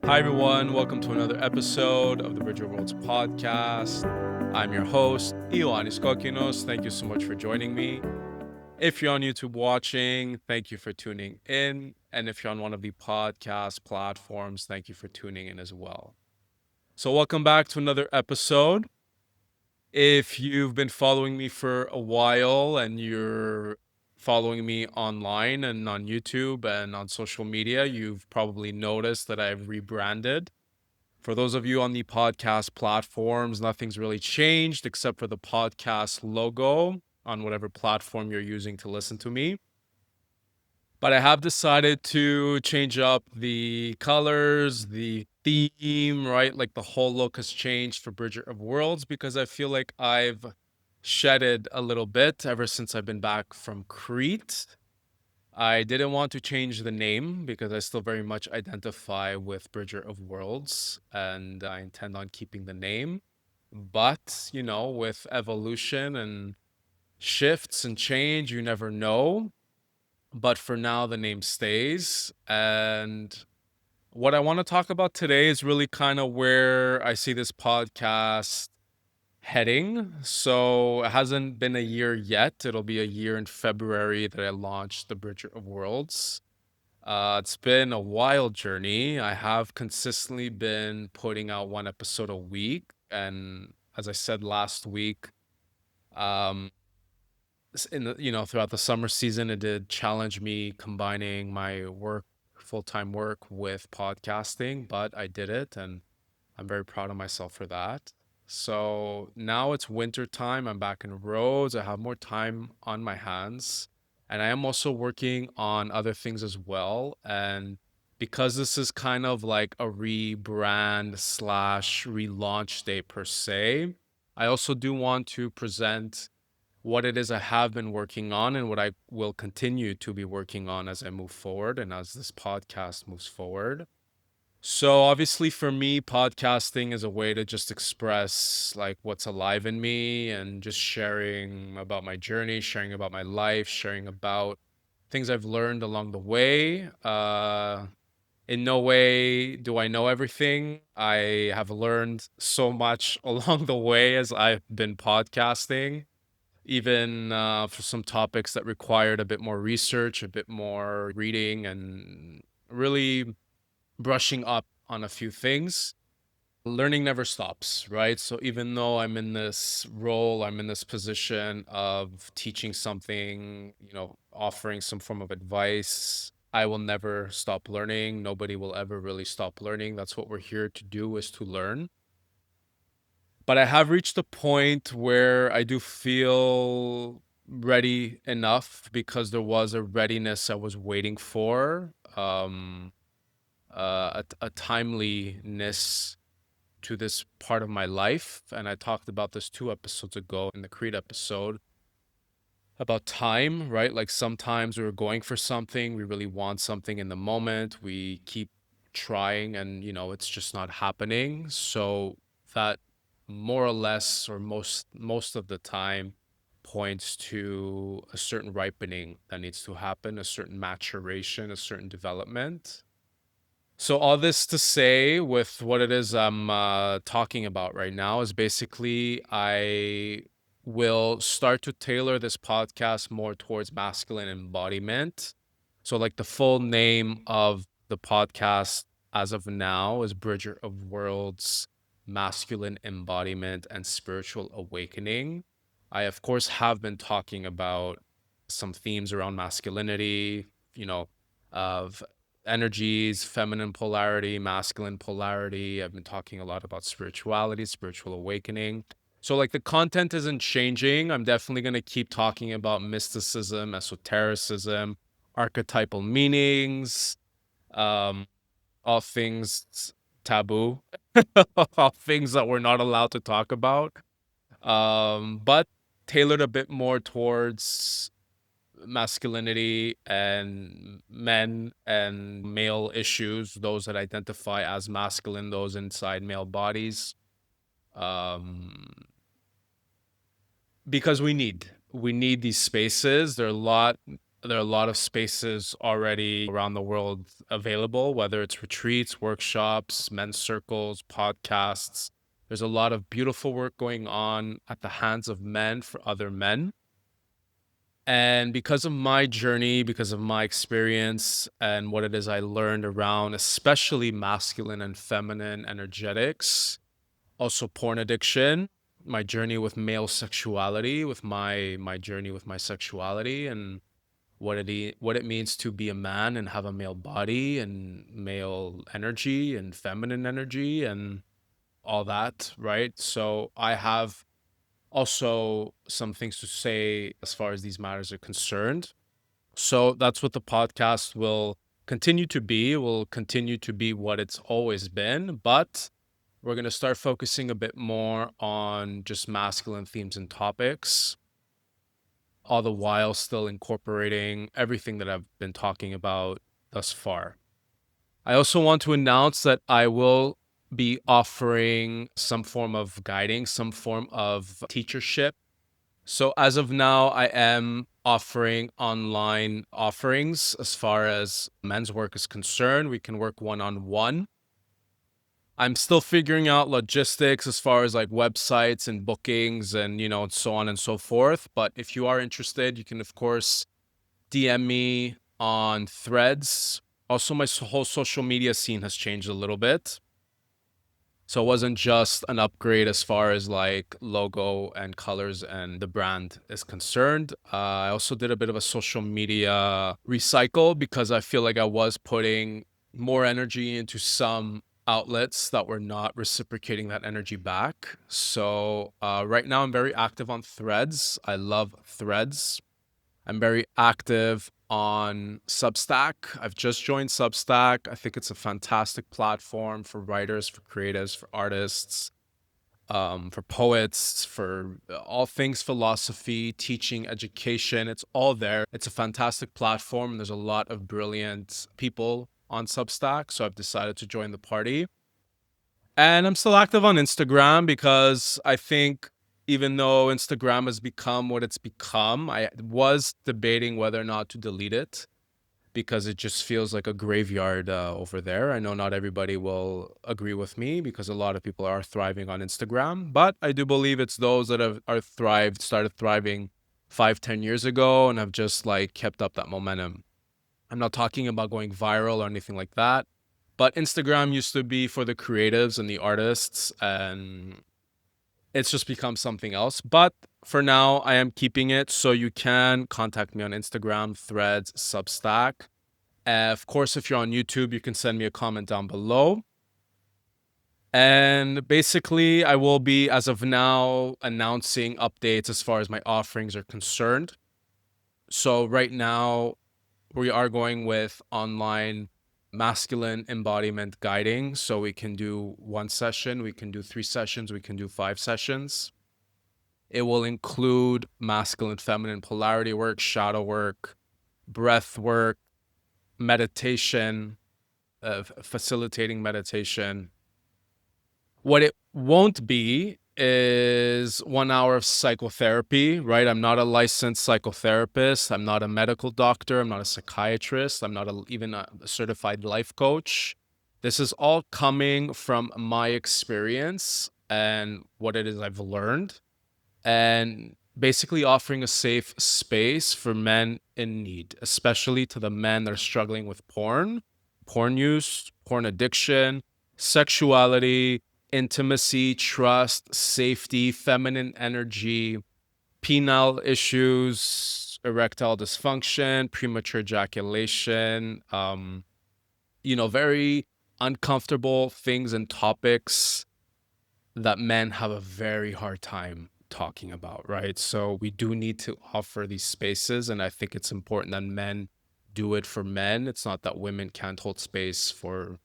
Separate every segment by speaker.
Speaker 1: Hi, everyone. Welcome to another episode of the Bridge of Worlds podcast. I'm your host, Ioannis Kokinos. Thank you so much for joining me. If you're on YouTube watching, thank you for tuning in. And if you're on one of the podcast platforms, thank you for tuning in as well. So, welcome back to another episode. If you've been following me for a while and you're following me online and on YouTube and on social media, you've probably noticed that I've rebranded. For those of you on the podcast platforms, nothing's really changed except for the podcast logo on whatever platform you're using to listen to me. But I have decided to change up the colors, the theme, right? Like the whole look has changed for Bridger of Worlds because I feel like I've shedded a little bit ever since I've been back from Crete. I didn't want to change the name because I still very much identify with Bridger of Worlds and I intend on keeping the name. But, with evolution and shifts and change, you never know. But for now, the name stays. And what I want to talk about today is really kind of where I see this podcast heading. So it hasn't been a year yet. It'll be a year in February that I launched the Bridger of Worlds. It's been a wild journey. I have consistently been putting out one episode a week. And as I said last week, um, throughout the summer season, it did challenge me combining my work, full-time work with podcasting, but I did it and I'm very proud of myself for that. So now it's winter time. I'm back in roads. I have more time on my hands. And I am also working on other things as well. And because this is kind of like a rebrand slash relaunch day per se, I also do want to present what it is I have been working on and what I will continue to be working on as I move forward and as this podcast moves forward. So obviously for me, podcasting is a way to just express like what's alive in me and just sharing about my journey, sharing about my life, sharing about things I've learned along the way. In no way do I know everything. I have learned so much along the way as I've been podcasting, even for some topics that required a bit more research, a bit more reading, and really brushing up on a few things. Learning never stops, right? So even though I'm in this role, I'm in this position of teaching something, offering some form of advice, I will never stop learning. Nobody will ever really stop learning. That's what we're here to do, is to learn. But I have reached a point where I do feel ready enough because there was a readiness I was waiting for, a timeliness to this part of my life. And I talked about this 2 episodes ago in the Creed episode about time, right? Like sometimes we're going for something, we really want something in the moment, we keep trying and, it's just not happening. So that more or less, or most of the time, points to a certain ripening that needs to happen, a certain maturation, a certain development. So all this to say, with what it is I'm talking about right now, is basically I will start to tailor this podcast more towards masculine embodiment. So like the full name of the podcast as of now is Bridger of Worlds, Masculine Embodiment and Spiritual Awakening. I of course have been talking about some themes around masculinity, of energies, feminine polarity, masculine polarity. I've been talking a lot about spirituality, spiritual awakening. So, like, the content isn't changing. I'm definitely going to keep talking about mysticism, esotericism, archetypal meanings, um, all things taboo, all things that we're not allowed to talk about, but tailored a bit more towards masculinity and men and male issues, those that identify as masculine, those inside male bodies. Um, because we need these spaces. There are a lot There are a lot of spaces already around the world available, whether it's retreats, workshops, men's circles, podcasts. There's a lot of beautiful work going on at the hands of men for other men. And because of my journey, because of my experience and what it is I learned around, especially masculine and feminine energetics, also porn addiction, my journey with male sexuality, with my journey with my sexuality and what it means to be a man and have a male body and male energy and feminine energy and all that, right? So I have also some things to say as far as these matters are concerned. So that's what the podcast will continue to be, will continue to be what it's always been, but we're going to start focusing a bit more on just masculine themes and topics, all the while still incorporating everything that I've been talking about thus far. I also want to announce that I will be offering some form of guiding, some form of teachership. So as of now, I am offering online offerings as far as men's work is concerned. We can work one-on-one. I'm still figuring out logistics as far as like websites and bookings and, so on and so forth. But if you are interested, you can, of course, DM me on Threads. Also, my whole social media scene has changed a little bit. So it wasn't just an upgrade as far as like logo and colors and the brand is concerned. I also did a bit of a social media recycle because I feel like I was putting more energy into some outlets that were not reciprocating that energy back. So right now I'm very active on Threads. I love Threads. I'm very active on Substack. I've just joined Substack. I think it's a fantastic platform for writers, for creatives, for artists, for poets, for all things philosophy, teaching, education. It's all there. It's a fantastic platform. There's a lot of brilliant people on Substack. So I've decided to join the party. And I'm still active on Instagram because I think even though Instagram has become what it's become, I was debating whether or not to delete it because it just feels like a graveyard over there. I know not everybody will agree with me because a lot of people are thriving on Instagram, but I do believe it's those that started thriving 5, 10 years ago and have just like kept up that momentum. I'm not talking about going viral or anything like that. But Instagram used to be for the creatives and the artists, and it's just become something else. But for now, I am keeping it. So you can contact me on Instagram, Threads, Substack. Of course, if you're on YouTube, you can send me a comment down below. And basically, I will be, as of now, announcing updates as far as my offerings are concerned. So right now, we are going with online masculine embodiment guiding. So we can do 1 session, we can do 3 sessions, we can do 5 sessions. It will include masculine, feminine polarity work, shadow work, breath work, meditation, facilitating meditation. What it won't be is 1 hour of psychotherapy, right? I'm not a licensed psychotherapist. I'm not a medical doctor. I'm not a psychiatrist. I'm not even a certified life coach. This is all coming from my experience and what it is I've learned, and basically offering a safe space for men in need, especially to the men that are struggling with porn use, porn addiction, sexuality, intimacy, trust, safety, feminine energy, penile issues, erectile dysfunction, premature ejaculation, very uncomfortable things and topics that men have a very hard time talking about, right? So we do need to offer these spaces, and I think it's important that men do it for men. It's not that women can't hold space for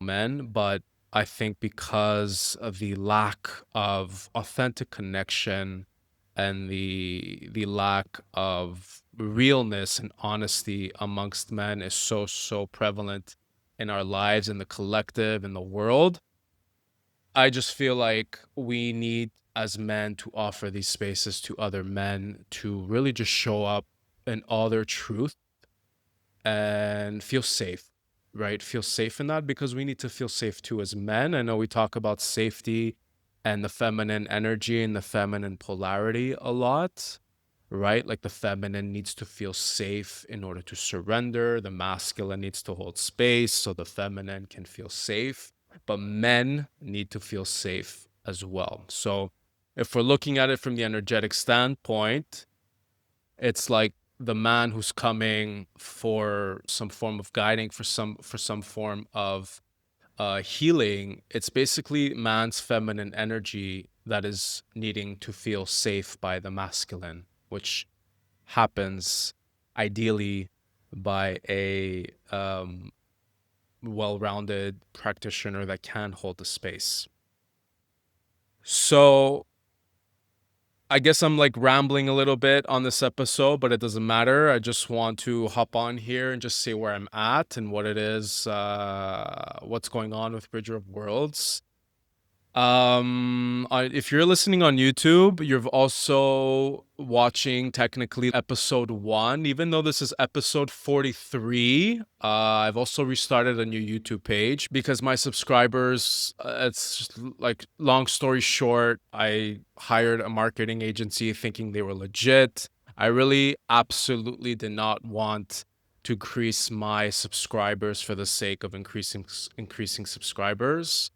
Speaker 1: men, but I think because of the lack of authentic connection and the lack of realness and honesty amongst men is so prevalent in our lives, in the collective, in the world. I just feel like we need as men to offer these spaces to other men to really just show up in all their truth and feel safe, right? Feel safe in that, because we need to feel safe too as men. I know we talk about safety and the feminine energy and the feminine polarity a lot, right? Like the feminine needs to feel safe in order to surrender, the masculine needs to hold space so the feminine can feel safe, but men need to feel safe as well. So if we're looking at it from the energetic standpoint, it's like the man who's coming for some form of guiding, for some form of healing. It's basically man's feminine energy that is needing to feel safe by the masculine, which happens ideally by a well-rounded practitioner that can hold the space. So I guess I'm like rambling a little bit on this episode, but it doesn't matter. I just want to hop on here and just say where I'm at and what it is, what's going on with Bridger of Worlds. If you're listening on YouTube, you're also watching technically episode 1, even though this is episode 43. I've also restarted a new YouTube page because my subscribers, it's just like, long story short, I hired a marketing agency thinking they were legit. I really absolutely did not want to increase my subscribers for the sake of increasing subscribers.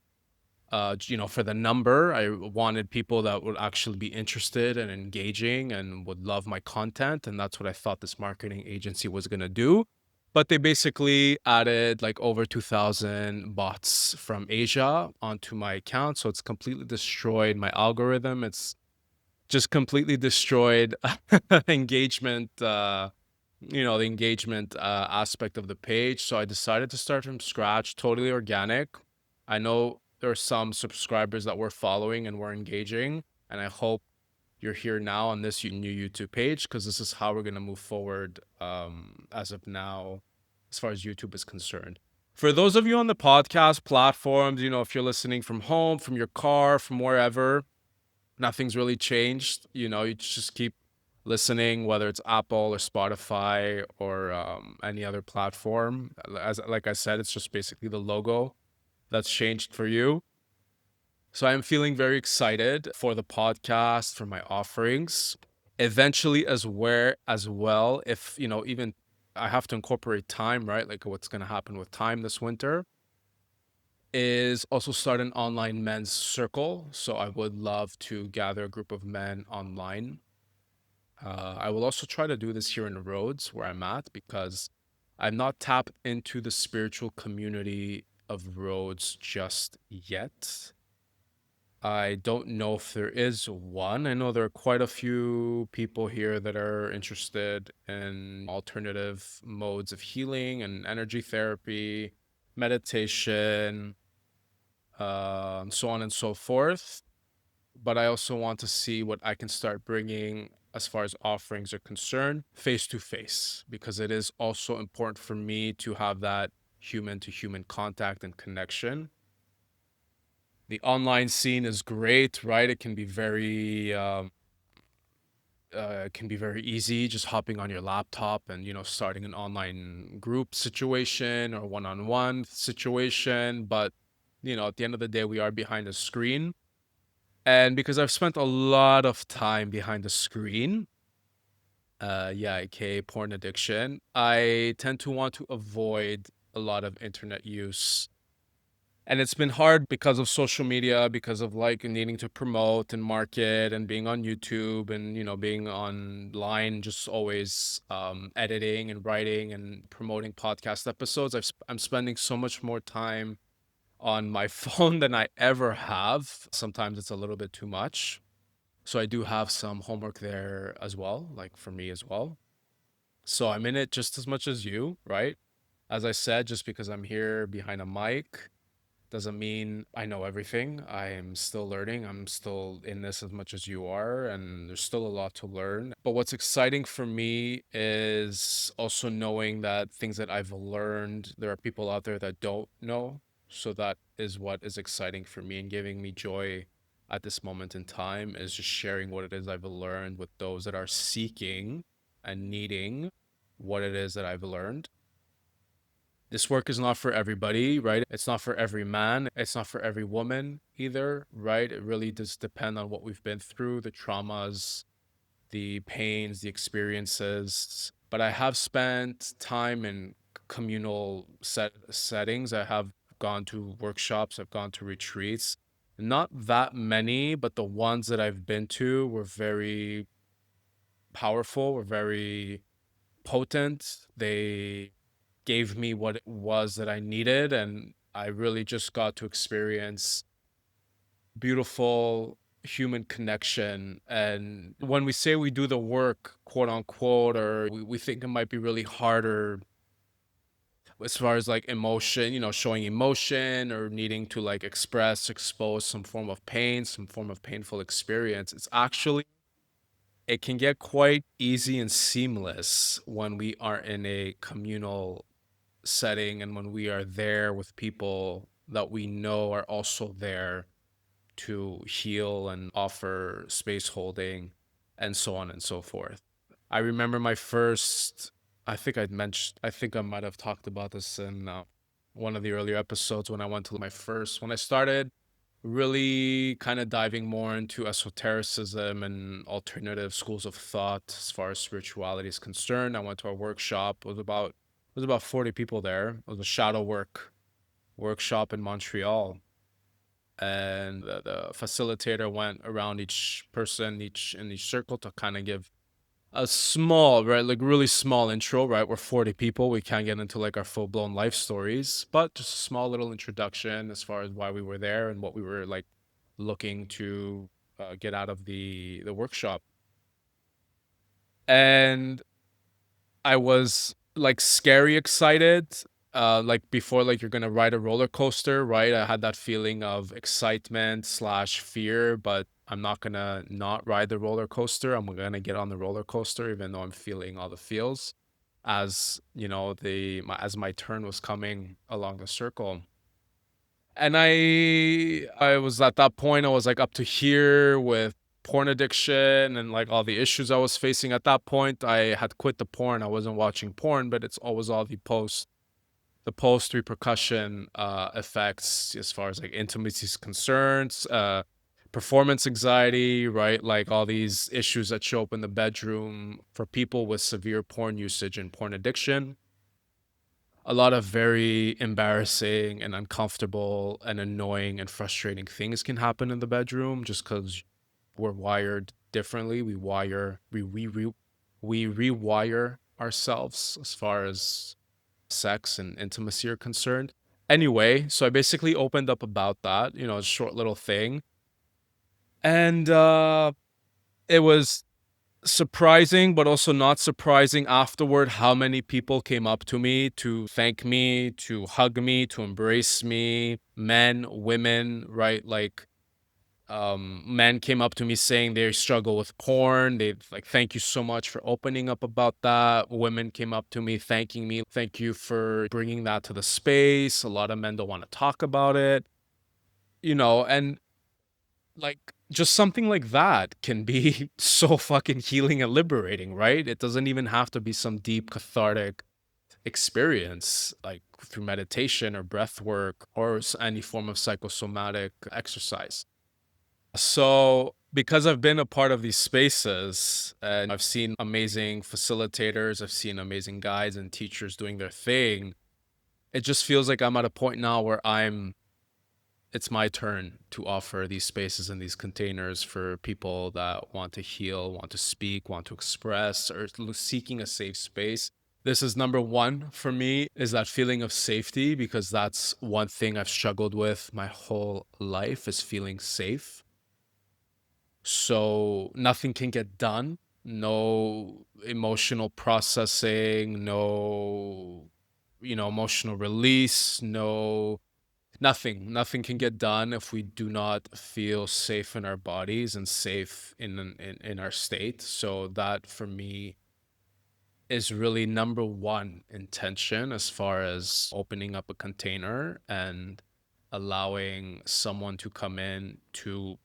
Speaker 1: For the number. I wanted people that would actually be interested and engaging and would love my content. And that's what I thought this marketing agency was going to do. But they basically added like over 2,000 bots from Asia onto my account. So it's completely destroyed my algorithm. It's just completely destroyed engagement, the engagement aspect of the page. So I decided to start from scratch, totally organic. I know there are some subscribers that we're following and we're engaging, and I hope you're here now on this new YouTube page, because this is how we're going to move forward as of now, as far as YouTube is concerned. For those of you on the podcast platforms, if you're listening from home, from your car, from wherever, nothing's really changed. You just keep listening, whether it's Apple or Spotify or any other platform. Like I said, it's just basically the logo that's changed for you. So I'm feeling very excited for the podcast, for my offerings. Eventually, as well, if even I have to incorporate time, right? Like what's going to happen with time this winter, is also start an online men's circle. So I would love to gather a group of men online. I will also try to do this here in Rhodes, where I'm at, because I'm not tapped into the spiritual community of Rhodes just yet. I don't know if there is one. I know there are quite a few people here that are interested in alternative modes of healing and energy therapy, meditation, so on and so forth. But I also want to see what I can start bringing as far as offerings are concerned, face to face, because it is also important for me to have that human to human contact and connection. The online scene is great, right? It can be very easy, just hopping on your laptop and starting an online group situation or one-on-one situation. But at the end of the day, we are behind a screen, and because I've spent a lot of time behind the screen, aka porn addiction, I tend to want to avoid a lot of internet use. And it's been hard because of social media, because of like needing to promote and market and being on YouTube and, being online, just always editing and writing and promoting podcast episodes. I'm spending so much more time on my phone than I ever have. Sometimes it's a little bit too much. So I do have some homework there as well, like for me as well. So I'm in it just as much as you, right? As I said, just because I'm here behind a mic doesn't mean I know everything. I am still learning. I'm still in this as much as you are, and there's still a lot to learn. But what's exciting for me is also knowing that things that I've learned, there are people out there that don't know. So that is what is exciting for me and giving me joy at this moment in time, is just sharing what it is I've learned with those that are seeking and needing what it is that I've learned. This work is not for everybody, right? It's not for every man. It's not for every woman either, right? It really does depend on what we've been through, the traumas, the pains, the experiences. But I have spent time in communal settings. I have gone to workshops, I've gone to retreats. Not that many, but the ones that I've been to were very powerful, were very potent. They gave me what it was that I needed, and I really just got to experience beautiful human connection. And when we say we do the work, quote unquote, or we think it might be really harder as far as like emotion, showing emotion or needing to like express, expose some form of pain, some form of painful experience, it's actually, it can get quite easy and seamless when we are in a communal setting and when we are there with people that we know are also there to heal and offer space holding and so on and so forth. I remember my first, I think I might have talked about this in one of the earlier episodes when I went to when I started really kind of diving more into esotericism and alternative schools of thought as far as spirituality is concerned. I went to a workshop. It was about 40 people there. It was a shadow work workshop in Montreal, and the facilitator went around each person each in each circle to kind of give a small, right, like really small intro, right? We're 40 people, we can't get into like our full-blown life stories, but just a small little introduction as far as why we were there and what we were like looking to get out of the workshop. And I was like scary excited. Like before, like you're gonna ride a roller coaster, right? I had that feeling of excitement slash fear, but I'm not gonna not ride the roller coaster. I'm gonna get on the roller coaster, even though I'm feeling all the feels, as as my turn was coming along the circle. And I was at that point, I was like up to here with porn addiction and like all the issues I was facing at that point. I had quit the porn. I wasn't watching porn, but it's always all the post repercussion effects as far as like intimacy is concerned, performance anxiety, right? Like all these issues that show up in the bedroom for people with severe porn usage and porn addiction. A lot of very embarrassing and uncomfortable and annoying and frustrating things can happen in the bedroom just because we're wired differently. We rewire ourselves as far as sex and intimacy are concerned. Anyway, so I basically opened up about that, a short little thing. And it was surprising, but also not surprising afterward how many people came up to me to thank me, to hug me, to embrace me, men, women, right? Like men came up to me saying they struggle with porn. They like, thank you so much for opening up about that. Women came up to me thanking me, thank you for bringing that to the space. A lot of men don't want to talk about it, and like just something like that can be so fucking healing and liberating, right? It doesn't even have to be some deep cathartic experience like through meditation or breath work or any form of psychosomatic exercise. So, because I've been a part of these spaces and I've seen amazing facilitators, I've seen amazing guides and teachers doing their thing, it just feels like I'm at a point now where it's my turn to offer these spaces and these containers for people that want to heal, want to speak, want to express, or seeking a safe space. This is number one for me, is that feeling of safety, because that's one thing I've struggled with my whole life, is feeling safe. So nothing can get done. No emotional processing, no, emotional release, no, nothing can get done if we do not feel safe in our bodies and safe in our state. So that for me is really number one intention as far as opening up a container and allowing someone to come in to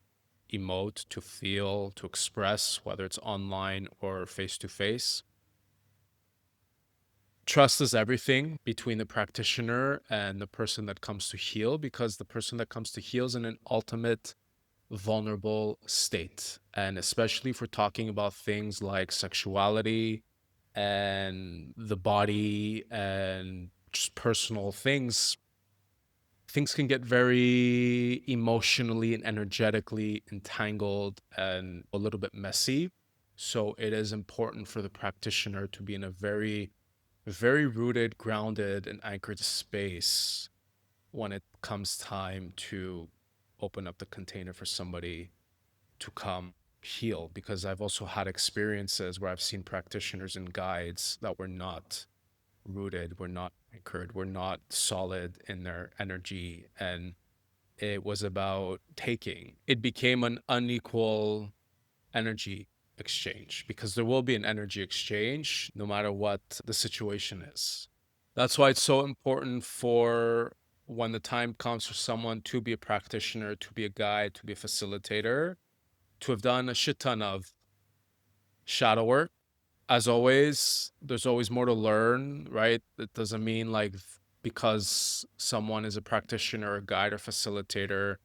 Speaker 1: emote, to feel, to express, whether it's online or face to face. Trust is everything between the practitioner and the person that comes to heal, because the person that comes to heal is in an ultimate vulnerable state. And especially if we're talking about things like sexuality and the body and just personal things, things can get very emotionally and energetically entangled and a little bit messy. So it is important for the practitioner to be in a very, very rooted, grounded, and anchored space when it comes time to open up the container for somebody to come heal. Because I've also had experiences where I've seen practitioners and guides that were not rooted, were not anchored, were not solid in their energy. And it was about taking. It became an unequal energy exchange, because there will be an energy exchange no matter what the situation is. That's why it's so important for when the time comes for someone to be a practitioner, to be a guide, to be a facilitator, to have done a shit ton of shadow work. As always, there's always more to learn, right? It doesn't mean like because someone is a practitioner, a guide, or facilitator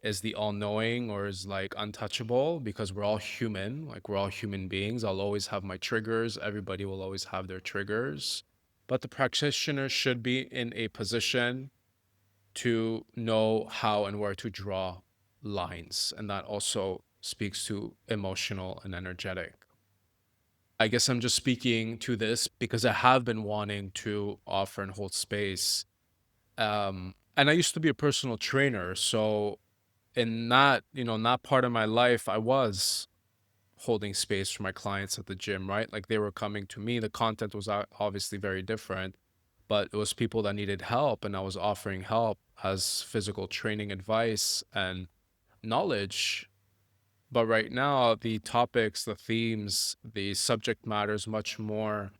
Speaker 1: is the all knowing or is like untouchable, because we're all human. Like, we're all human beings. I'll always have my triggers. Everybody will always have their triggers. But the practitioner should be in a position to know how and where to draw lines. And that also speaks to emotional and energetic. I guess I'm just speaking to this because I have been wanting to offer and hold space. And I used to be a personal trainer. So in that, in that part of my life, I was holding space for my clients at the gym, right? Like, they were coming to me. The content was obviously very different, but it was people that needed help, and I was offering help as physical training advice and knowledge. But right now, the topics, the themes, the subject matter is much more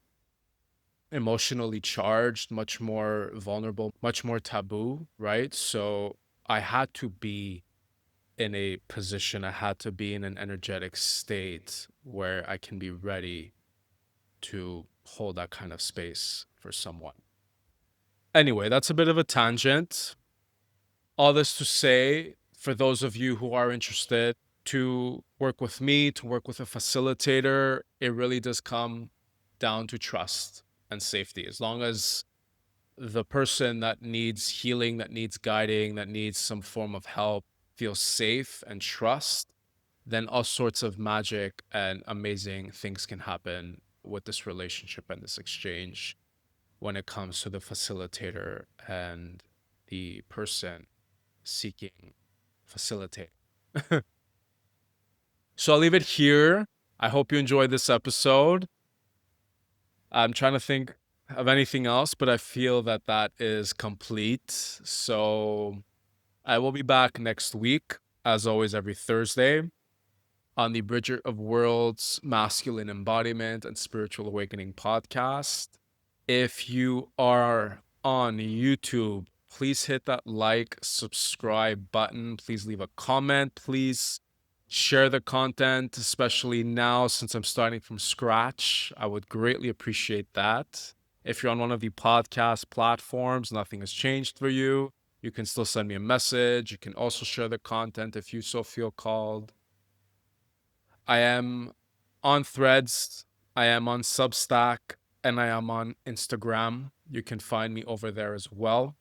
Speaker 1: emotionally charged, much more vulnerable, much more taboo, right? So I had to be in a position, I had to be in an energetic state where I can be ready to hold that kind of space for someone. Anyway, that's a bit of a tangent. All this to say, for those of you who are interested to work with me, to work with a facilitator, it really does come down to trust and safety. As long as the person that needs healing, that needs guiding, that needs some form of help feels safe and trust, then all sorts of magic and amazing things can happen with this relationship and this exchange when it comes to the facilitator and the person seeking facilitate. So I'll leave it here. I hope you enjoyed this episode. I'm trying to think of anything else, but I feel that that is complete. So I will be back next week, as always, every Thursday on the Bridger of Worlds Masculine Embodiment and Spiritual Awakening podcast. If you are on YouTube, please hit that like, subscribe button. Please leave a comment. Please share the content, especially now since I'm starting from scratch. I would greatly appreciate that. If you're on one of the podcast platforms, nothing has changed for you. You can still send me a message. You can also share the content if you so feel called. I am on Threads, I am on Substack, and I am on Instagram. You can find me over there as well.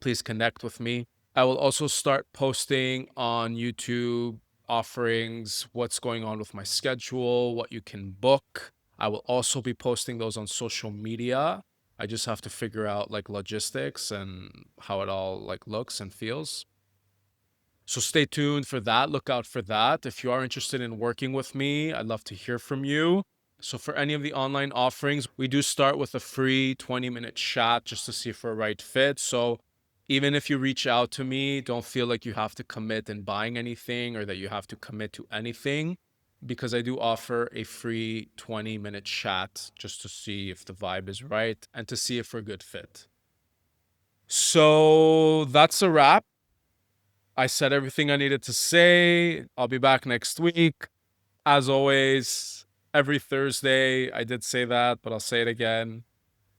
Speaker 1: Please connect with me. I will also start posting on YouTube offerings, what's going on with my schedule, what you can book. I will also be posting those on social media. I just have to figure out like logistics and how it all like looks and feels. So stay tuned for that. Look out for that. If you are interested in working with me, I'd love to hear from you. So for any of the online offerings, we do start with a free 20-minute chat just to see if we're a right fit. So even if you reach out to me, don't feel like you have to commit in buying anything or that you have to commit to anything, because I do offer a free 20-minute chat just to see if the vibe is right and to see if we're a good fit. So that's a wrap. I said everything I needed to say. I'll be back next week. As always, every Thursday. I did say that, but I'll say it again.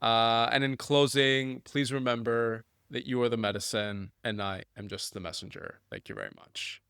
Speaker 1: And in closing, please remember that you are the medicine and I am just the messenger. Thank you very much.